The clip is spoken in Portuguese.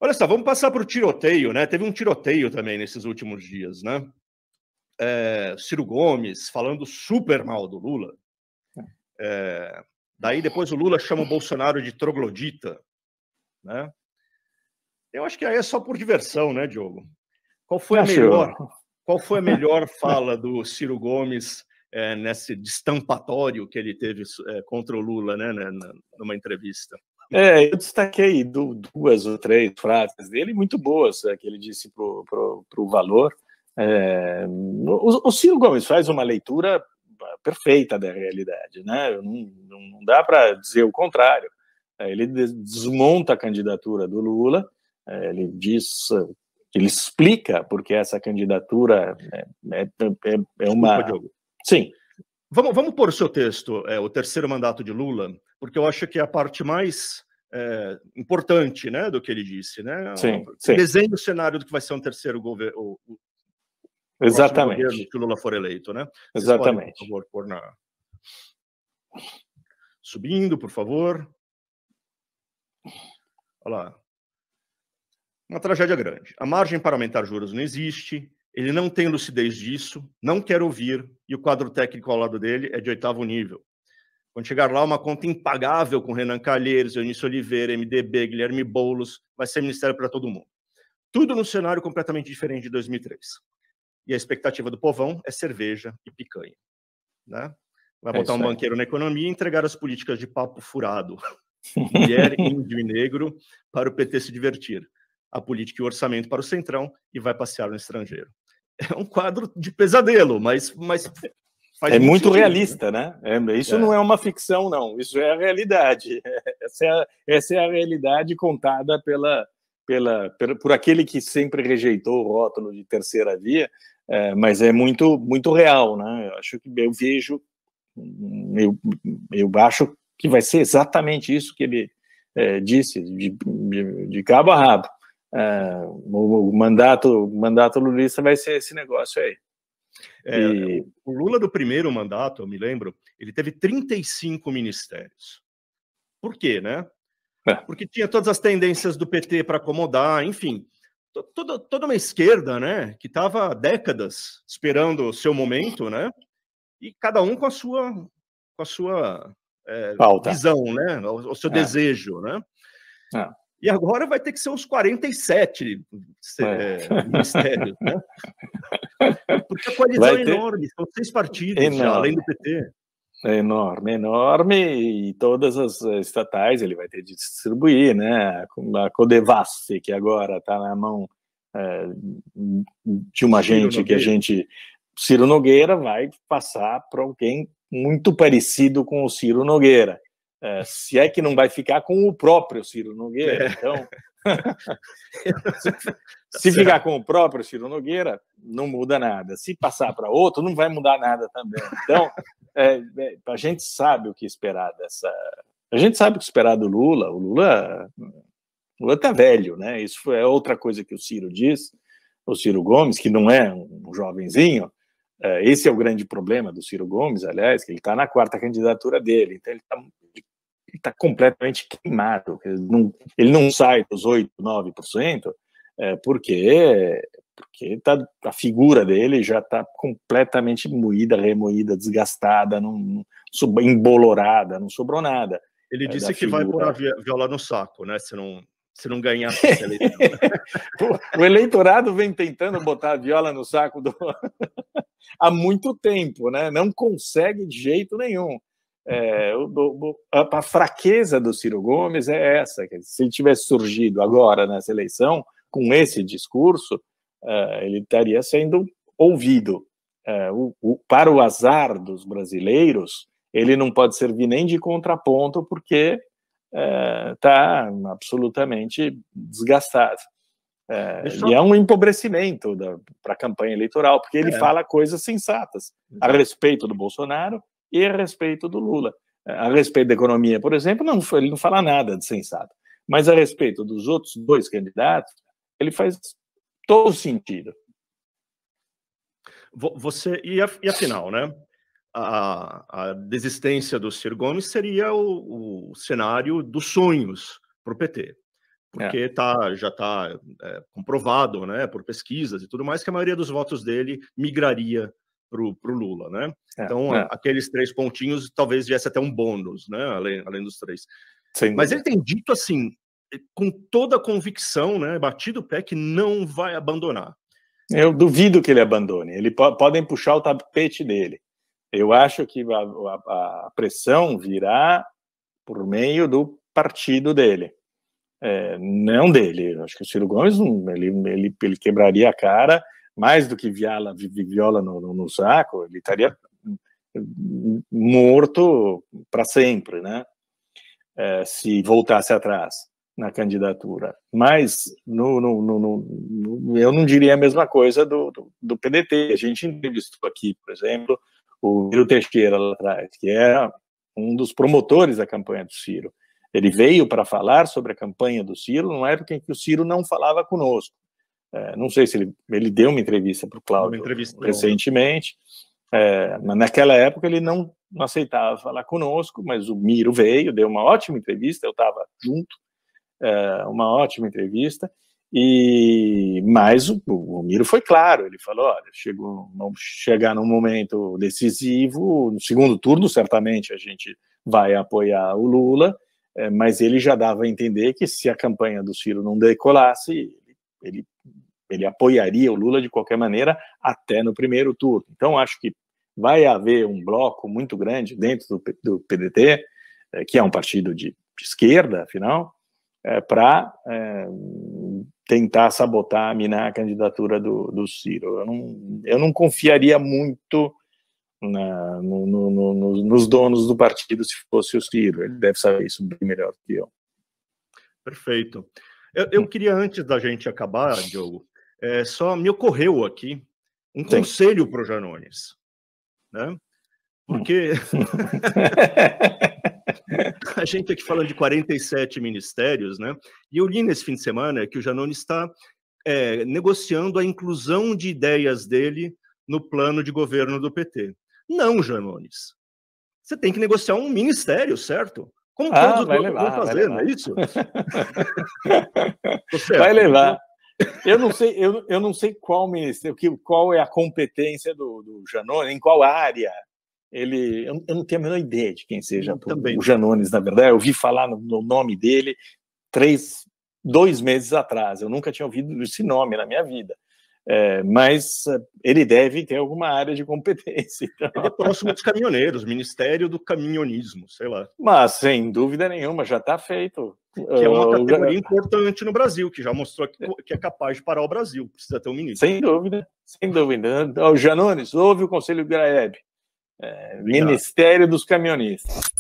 Olha só, vamos passar para o tiroteio, né? Teve um tiroteio também nesses últimos dias, né? Ciro Gomes falando super mal do Lula. Daí depois o Lula chama o Bolsonaro de troglodita, né? Eu acho que aí é só por diversão, né, Diogo? Qual foi a melhor fala do Ciro Gomes nesse destampatório que ele teve contra o Lula, né, numa entrevista? Eu destaquei duas ou três frases dele muito boas, que ele disse pro Valor. O Ciro Gomes faz uma leitura perfeita da realidade, né? Não dá para dizer o contrário. Ele desmonta a candidatura do Lula, ele explica porque essa candidatura é uma... Desculpa, Diogo. Sim. Vamos pôr o seu texto, o terceiro mandato de Lula, porque eu acho que é a parte mais importante, né, do que ele disse, né? Sim. Desenha o cenário do que vai ser um terceiro governo, Exatamente. Governo que o Lula for eleito, né? Vocês Exatamente. podem, por favor, pôr na... Subindo, por favor. Olha lá. Uma tragédia grande. A margem para aumentar juros não existe, ele não tem lucidez disso, não quer ouvir, e o quadro técnico ao lado dele é de 8º nível. Quando chegar lá, uma conta impagável com Renan Calheiros, Eunice Oliveira, MDB, Guilherme Boulos, vai ser ministério para todo mundo. Tudo num cenário completamente diferente de 2003. E a expectativa do povão é cerveja e picanha, né? Vai botar um banqueiro na economia e entregar as políticas de papo furado. Mulher, índio e negro, para o PT se divertir. A política e o orçamento para o Centrão e vai passear no estrangeiro. É um quadro de pesadelo, mas faz muito sentido, realista, né? Isso não é uma ficção, não. Isso é a realidade. Essa é a realidade contada por aquele que sempre rejeitou o rótulo de terceira via, mas é muito, muito real, né? Eu acho que eu acho que vai ser exatamente isso que ele disse, de cabo a rabo. O mandato lulista vai ser esse negócio aí. O Lula do primeiro mandato, eu me lembro, ele teve 35 ministérios. Por quê, né? Porque tinha todas as tendências do PT para acomodar, enfim, toda uma esquerda, né, que estava há décadas esperando o seu momento, né? E cada um com a sua visão, né? O seu desejo, né? E agora vai ter que ser os 47 ministérios, né? Porque a coalizão é enorme, são 6 partidos, já, além do PT. É enorme, e todas as estatais ele vai ter de distribuir, né? A Codevasf, que agora está na mão de uma gente que Ciro Nogueira vai passar para alguém muito parecido com o Ciro Nogueira. Se é que não vai ficar com o próprio Ciro Nogueira, então... Se ficar com o próprio Ciro Nogueira, não muda nada. Se passar para outro, não vai mudar nada também. Então, a gente sabe o que esperar A gente sabe o que esperar do Lula. O Lula está velho, né? Isso é outra coisa que o Ciro diz. O Ciro Gomes, que não é um jovenzinho, esse é o grande problema do Ciro Gomes, aliás, que ele está na 4ª candidatura dele. Então, ele está completamente queimado. Ele não sai dos 8%, 9%, porque a figura dele já está completamente moída, remoída, desgastada, embolorada, não sobrou nada. Ele disse que vai pôr a viola no saco, né? Se não ganhasse essa eleição. O eleitorado vem tentando botar a viola no saco há muito tempo, né? Não consegue de jeito nenhum. A fraqueza do Ciro Gomes é essa. Se ele tivesse surgido agora nessa eleição com esse discurso, ele estaria sendo ouvido. Para o azar dos brasileiros, ele não pode servir nem de contraponto porque está absolutamente desgastado. E é um empobrecimento para a campanha eleitoral, porque ele fala coisas sensatas a respeito do Bolsonaro e a respeito do Lula. A respeito da economia, por exemplo, ele não fala nada de sensato. Mas a respeito dos outros 2 candidatos, ele faz todo sentido. E afinal, né? A desistência do Ciro Gomes seria o cenário dos sonhos para o PT. porque já está comprovado, né, por pesquisas e tudo mais, que a maioria dos votos dele migraria para o Lula, né? Então, aqueles 3 pontinhos talvez viesse até um bônus, né, além dos 3. Mas ele tem dito assim, com toda a convicção, né, batido o pé, que não vai abandonar. Eu duvido que ele abandone. Podem puxar o tapete dele. Eu acho que a pressão virá por meio do partido dele. Não dele. Eu acho que o Ciro Gomes ele quebraria a cara mais do que viola no saco. Ele estaria morto para sempre, né? Se voltasse atrás na candidatura. Mas eu não diria a mesma coisa do PDT. A gente entrevistou aqui, por exemplo, o Miro Teixeira lá atrás, que era um dos promotores da campanha do Ciro. Ele veio para falar sobre a campanha do Ciro numa época em que o Ciro não falava conosco. Não sei se ele deu uma entrevista para o Cláudio recentemente, mas naquela época ele não aceitava falar conosco, mas o Miro veio, deu uma ótima entrevista, eu estava junto, uma ótima entrevista, mas o Miro foi claro, ele falou, olha, vamos chegar num momento decisivo, no segundo turno certamente a gente vai apoiar o Lula, mas ele já dava a entender que se a campanha do Ciro não decolasse, ele apoiaria o Lula de qualquer maneira até no primeiro turno. Então acho que vai haver um bloco muito grande dentro do PDT, que é um partido de esquerda, afinal, para tentar sabotar, minar a candidatura do Ciro. Eu não confiaria muito nos donos do partido se fosse o Ciro. Ele deve saber isso bem melhor que eu. Perfeito. Eu queria, antes da gente acabar, Diogo, só me ocorreu aqui um conselho para o Janones, né? Porque a gente aqui falando de 47 ministérios, né? E eu li nesse fim de semana que o Janones está negociando a inclusão de ideias dele no plano de governo do PT. Não, Janones. Você tem que negociar um ministério, certo? Como todos os outros vão fazer, não é isso? Vai levar. Eu não sei qual ministério, qual é a competência do Janones, em qual área. Eu não tenho a menor ideia de quem seja o Janones, na verdade. Eu ouvi falar no nome dele 2 meses atrás. Eu nunca tinha ouvido esse nome na minha vida. Mas ele deve ter alguma área de competência. Então. Ele é próximo dos caminhoneiros, Ministério do Caminhonismo, sei lá. Mas, sem dúvida nenhuma, já está feito. Que é uma categoria importante no Brasil, que já mostrou que é capaz de parar o Brasil. Precisa ter um ministro. Sem dúvida, sem dúvida. O Janones, ouve o Conselho Graeb. Ministério dos Caminhonistas.